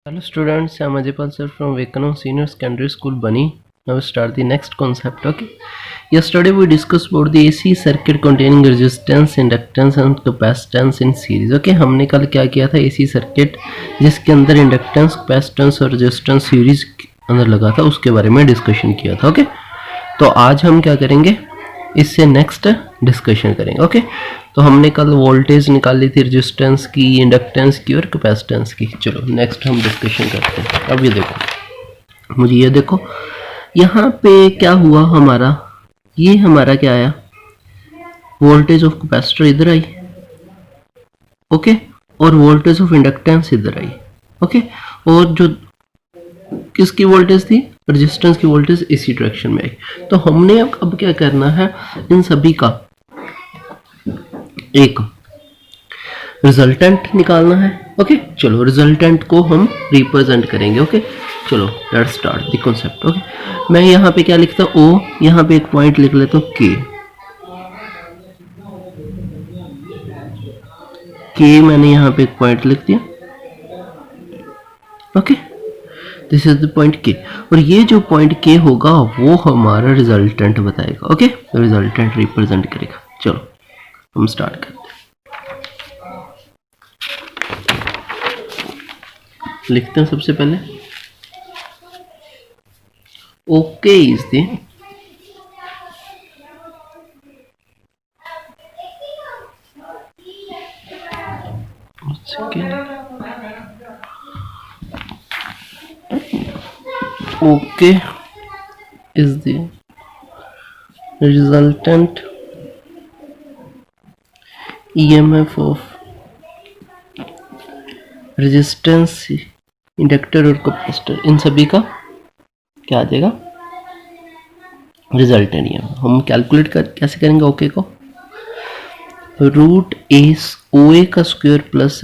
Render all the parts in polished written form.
Hello students, I am Ajaypal sir from Vekanam Senior Secondary School Bani. Now we start the next concept. Okay. Yesterday we discussed about the AC circuit containing resistance, inductance and capacitance in series. Okay, हमने कल क्या किया था, AC circuit जिसके अंदर inductance, capacitance और resistance series अंदर लगा था, उसके बारे में डिस्कशन किया था. ओके, तो आज हम क्या करेंगे, इससे नेक्स्ट डिस्कशन करेंगे. ओके, तो हमने कल वोल्टेज निकाली थी, रेजिस्टेंस की, इंडक्टेंस की और कैपेसिटेंस की. चलो नेक्स्ट हम डिस्कशन करते हैं. अब ये देखो, मुझे ये देखो यहाँ पे क्या हुआ, हमारा ये हमारा क्या आया, वोल्टेज ऑफ कैपेसिटर इधर आई. ओके, और वोल्टेज ऑफ इंडक्टेंस इधर आई. ओके, और जो किसकी वोल्टेज थी, रेजिस्टेंस की वोल्टेज इसी डायरेक्शन में आई. तो हमने अब क्या करना है, इन सभी का एक रिजल्टेंट निकालना है. ओके, चलो रिजल्टेंट को हम रिप्रेजेंट करेंगे. ओके, चलो let's start the concept. Okay, मैं यहाँ पे क्या लिखता हूँ, ओ, यहाँ पे एक पॉइंट लिख लेता हूँ के. मैंने यहाँ पे एक पॉइंट लिख दिया. Okay, this is the point के, और ये जो पॉइंट के होगा वो हमारा रिजल्टेंट बताएगा. ओके, रिजल्टेंट रिप्रेजेंट करेगा. चलो हम स्टार्ट करते हैं. लिखते हैं सबसे पहले okay is the okay is the resultant EMF of resistance, inductor और कैपेसिटर, इन सभी का क्या आ जाएगा, रिजल्टेंट EMF. हम कैलकुलेट कैसे करेंगे ओके को, रूट ए ओ ए का स्क्वायर प्लस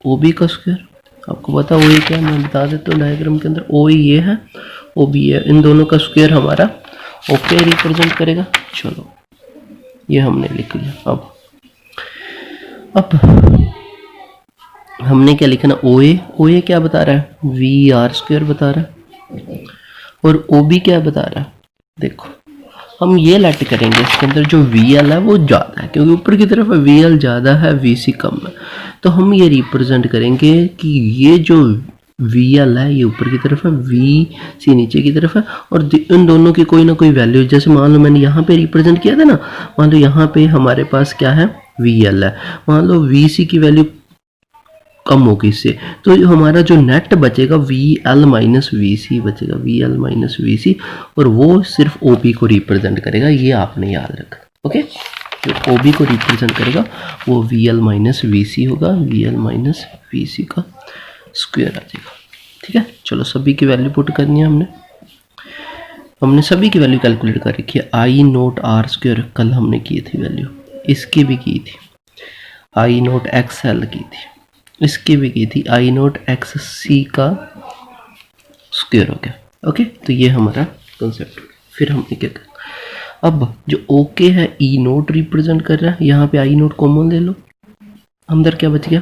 ओ बी का स्क्वायर. आपको पता ओ ए क्या, मैं बता देता हूँ डायग्राम के अंदर. ओ ये है, ओ बी है, इन दोनों का स्क्वायर हमारा ओके रिप्रेजेंट करेगा. चलो ये हमने लिख लिया. अब हमने क्या लिखना, ओ ए क्या बता रहा है, वी आर स्क्वायर बता रहा है, और ओ बी क्या बता रहा है. देखो हम ये लेट करेंगे, इसके अंदर जो वी एल है वो ज़्यादा है, क्योंकि ऊपर की तरफ वी एल ज़्यादा है, वी सी कम है. तो हम ये रिप्रेजेंट करेंगे कि ये जो वी एल है ये ऊपर की तरफ है, वी सी नीचे की तरफ है, और इन दोनों की कोई ना कोई वैल्यू, जैसे मान लो मैंने यहाँ पे रिप्रेजेंट किया था ना, मान लो यहाँ पे हमारे पास क्या है, वी एल है, मान लो वी सी की वैल्यू कम होगी इससे, तो हमारा जो नेट बचेगा वी एल माइनस वी सी बचेगा, वी एल माइनस वी सी, और वो सिर्फ ओ पी को रिप्रेजेंट करेगा. ये आपने याद रखा. ओके, जो ओ बी को रिप्रेजेंट करेगा वो वी एल माइनस वी सी होगा, वी एल माइनस वी सी का स्क्वायर आ जाएगा. ठीक है, चलो सभी की वैल्यू पुट करनी है. हमने सभी की वैल्यू कैलकुलेट कर रखी है. आई नोट आर स्क्वायर कल हमने की थी वैल्यू, इसकी भी की थी. आई नोट एक्स एल की थी, इसकी भी की थी. आई नोट एक्स सी का स्क्वायर हो गया. ओके, तो ये हमारा कॉन्सेप्ट. फिर हमने क्या कर, अब जो ओके है ई नोट रिप्रेजेंट कर रहा है, यहाँ पे आई नोट कॉमन ले लो, अंदर क्या बच गया,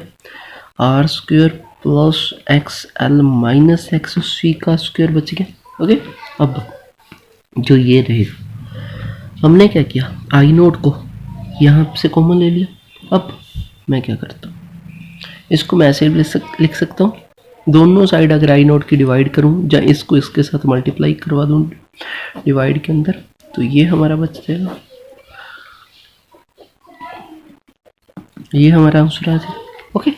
R square plus X L minus X C का स्क्वायर बच गया. ओके, अब जो ये रहेगा, हमने क्या किया, आई नोट को यहाँ से कॉमन ले लिया. अब मैं क्या करता हूँ, इसको मैं ऐसे लिख सकता हूँ, दोनों साइड अगर आई नोट की डिवाइड करूँ, या इसको इसके साथ मल्टीप्लाई करवा दूँ डिवाइड के अंदर, तो ये हमारा बच जाएगा. ये हमारा आंसर आ जाएगा. ओके,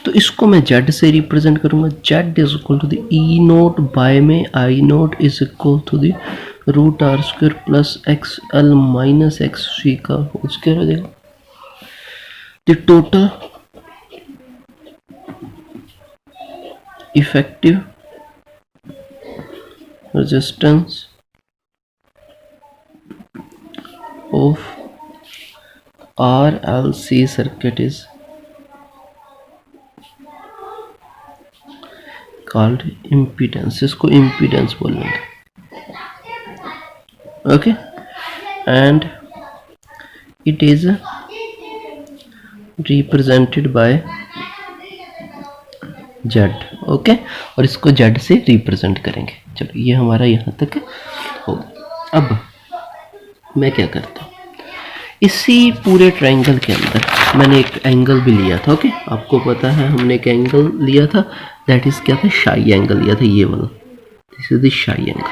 तो इसको मैं जेड से रिप्रेजेंट करूँगा. Z is equal to the E naught by में I naught is equal to the root R square plus X L minus X C का होल स्क्वायर हो जाएगा. The total effective resistance of RLC circuit is called impedance. इसको impedance बोलेंगे. Okay, and it is represented by Z. Okay, और इसको Z से represent करेंगे। चलो ये हमारा यहाँ तक हो गया। अब मैं क्या करता हूँ, इसी पूरे ट्रायंगल के अंदर मैंने एक एंगल भी लिया था। ओके, आपको पता है हमने एक एंगल लिया था, दैट इज क्या था, शाई एंगल लिया था, ये वाला, दिस इज द शाई एंगल।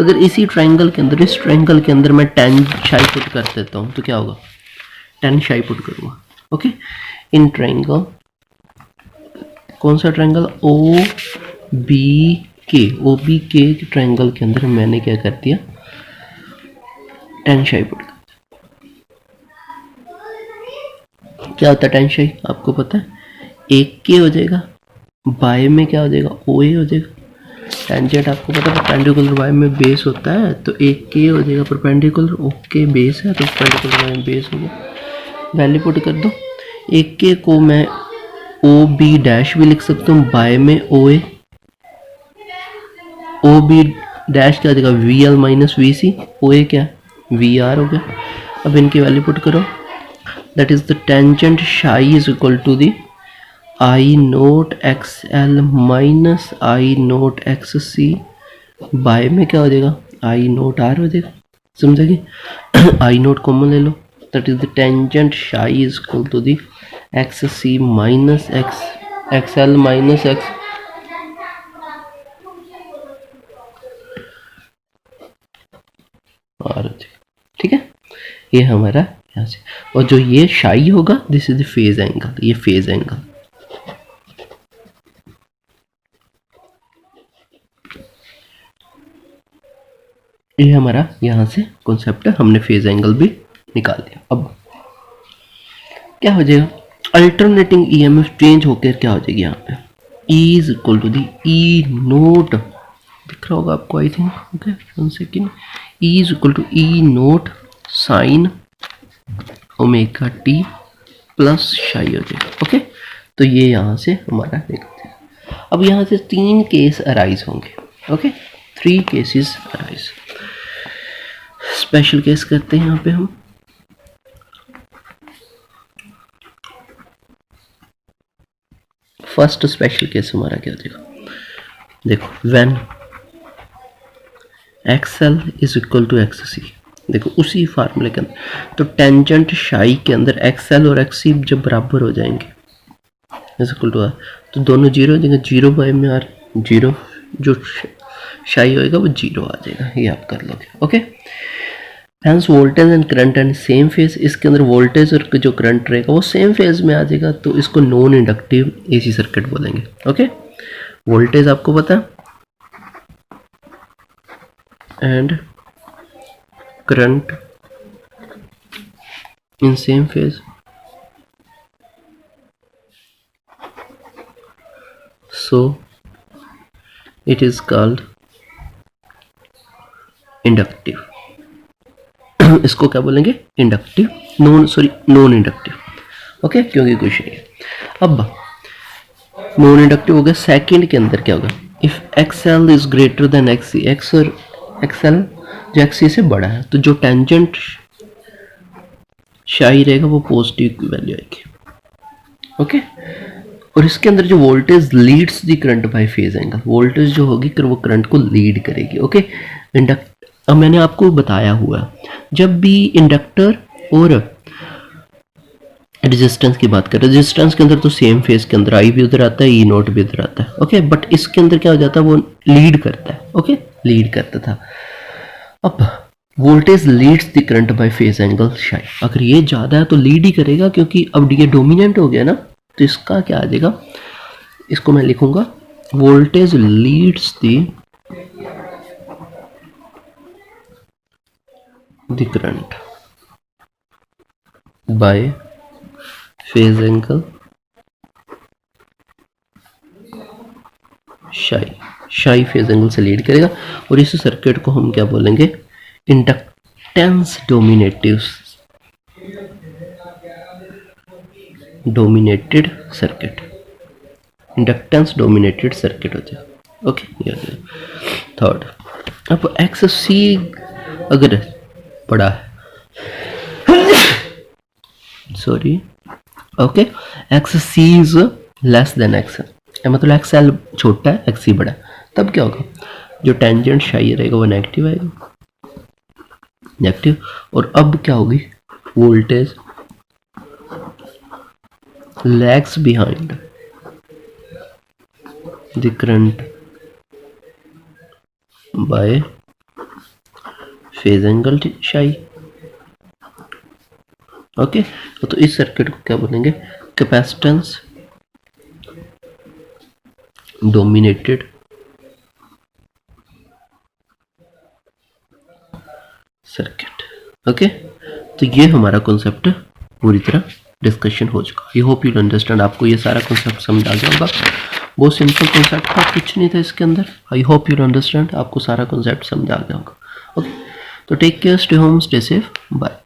अगर इसी ट्रायंगल के अंदर, इस ट्रायंगल के अंदर मैं tan शाई पुट कर देता हूँ तो क्या होगा, tan शाई पुट करूँगा। ओके, इन ट्रायंगल, कौन सा ट्रायंगल, ओ बी के ट्रायंगल के अंदर मैंने क्या कर दिया, tan शाई पुट। क्या होता है tan शाई, आपको पता है, एक के हो जाएगा, बाय में क्या हो जाएगा, ओ ए हो जाएगा। टेंजेंट आपको पता है परपेंडिकुलर वाई में बेस होता है, तो एक के हो जाएगा परपेंडिकुलर, ओके बेस है तो परपेंडिकुलर वाई में बेस हो गया। वैल्यू पुट कर दो, एक के को मैं ओ बी डैश भी लिख सकता हूँ, बाय में ओ ए, ओ बी डैश क्या हो जाएगा, V L minus V C, O A क्या वी आर हो गया। अब इनकी वैल्यू पुट करो, that is the tangent psi is equal to the I naught X L minus I naught X C, by में क्या हो जाएगा, आई नोट आर हो जाएगा, समझेगी। आई नोट कॉमन ले लो, that is the tangent psi is equal to the X C minus X L minus X, और ठीक है, ये हमारा यहाँ से। और जो ये शाई होगा, this is the phase angle, ये फेज एंगल। ये हमारा यहाँ से कॉन्सेप्ट है, हमने फेज एंगल भी निकाल दिया। अब क्या हो जाएगा, अल्टरनेटिंग ईएमएफ चेंज होकर क्या हो जाएगी, यहाँ पे E is equal to the E naught, दिख रहा होगा आपको I think, okay one second, E is equal to E naught sine omega T plus psi हो जाएगा। ओके, तो ये यहाँ से हमारा देखते हैं। अब यहाँ से 3 केस अराइज होंगे। Okay, 3 cases arise. Special case करते हैं यहाँ पे हम, फर्स्ट स्पेशल केस हमारा क्या हो जाएगा, देखो when XL is equal to X C, देखो उसी फार्मूले के अंदर, तो टेंजेंट शाई के अंदर एक्सएल और एक्स सी जब बराबर हो जाएंगे इज इक्वल टू आर, तो दोनों जीरो हो जाएंगे, जीरो बाय में आर जीरो, जो शाई होएगा वो जीरो आ जाएगा, ये आप कर लोगे। Okay, hence voltage and current and same phase, इसके अंदर वोल्टेज और जो करंट रहेगा वो सेम फेज में आ जाएगा, तो इसको नॉन इंडक्टिव एसी सर्किट बोलेंगे। ओके, वोल्टेज आपको पता है and current in same phase, so it is called inductive. इसको क्या बोलेंगे, इंडक्टिव, नॉन इंडक्टिव। ओके, क्योंकि कुछ नहीं है। अब नॉन इंडक्टिव हो गया। सेकंड के अंदर क्या होगा, if XL is greater than XC, X और एक्सएल जो एक्सी से बड़ा है, तो जो टेंजेंट शाई रहेगा वो पॉजिटिव की वैल्यू आएगी। ओके, और इसके अंदर जो voltage leads the current by phase angle, voltage जो होगी वो करंट को लीड करेगी। ओके, अब मैंने आपको बताया हुआ है, जब भी इंडक्टर और रेजिस्टेंस की बात करें, रेजिस्टेंस के अंदर तो सेम फेज के अंदर आई भी उधर आता है, ई नोट भी उधर आता है। ओके, बट इसके अंदर क्या हो जाता है, वो लीड करता है। ओके, लीड करता था। अब voltage leads the current by phase angle शाई, अगर ये ज़्यादा है तो लीड ही करेगा, क्योंकि अब ये डोमिनेंट हो गया ना, तो इसका क्या आ जाएगा, इसको मैं लिखूंगा voltage leads the current by phase angle शाई फेज एंगल से लीड करेगा। और इस सर्किट को हम क्या बोलेंगे, inductance dominated circuit, inductance dominated circuit हो जाए। ओके, ये हो जाए थर्ड। अब एक्स सी अगर बड़ा है, sorry, okay, X C is less than X, मतलब एक्स एल छोटा है एक्स सी बड़ा है, तब क्या होगा, जो टेंजेंट शाई रहेगा वो नेगेटिव आएगा, नेगेटिव। और अब क्या होगी, voltage lags behind the current by phase angle psi. Okay, तो इस सर्किट को क्या बोलेंगे, कैपेसिटेंस डोमिनेटेड सर्किट। ओके, तो ये हमारा कॉन्सेप्ट पूरी तरह डिस्कशन हो चुका। आई होप यू अंडरस्टैंड, आपको ये सारा कॉन्सेप्ट समझ आ गया होगा। बहुत सिंपल कॉन्सेप्ट था, कुछ नहीं था इसके अंदर। आई होप यू अंडरस्टैंड, आपको सारा कॉन्सेप्ट समझ आ गया होगा। ओके, तो take care, stay home, stay safe, bye.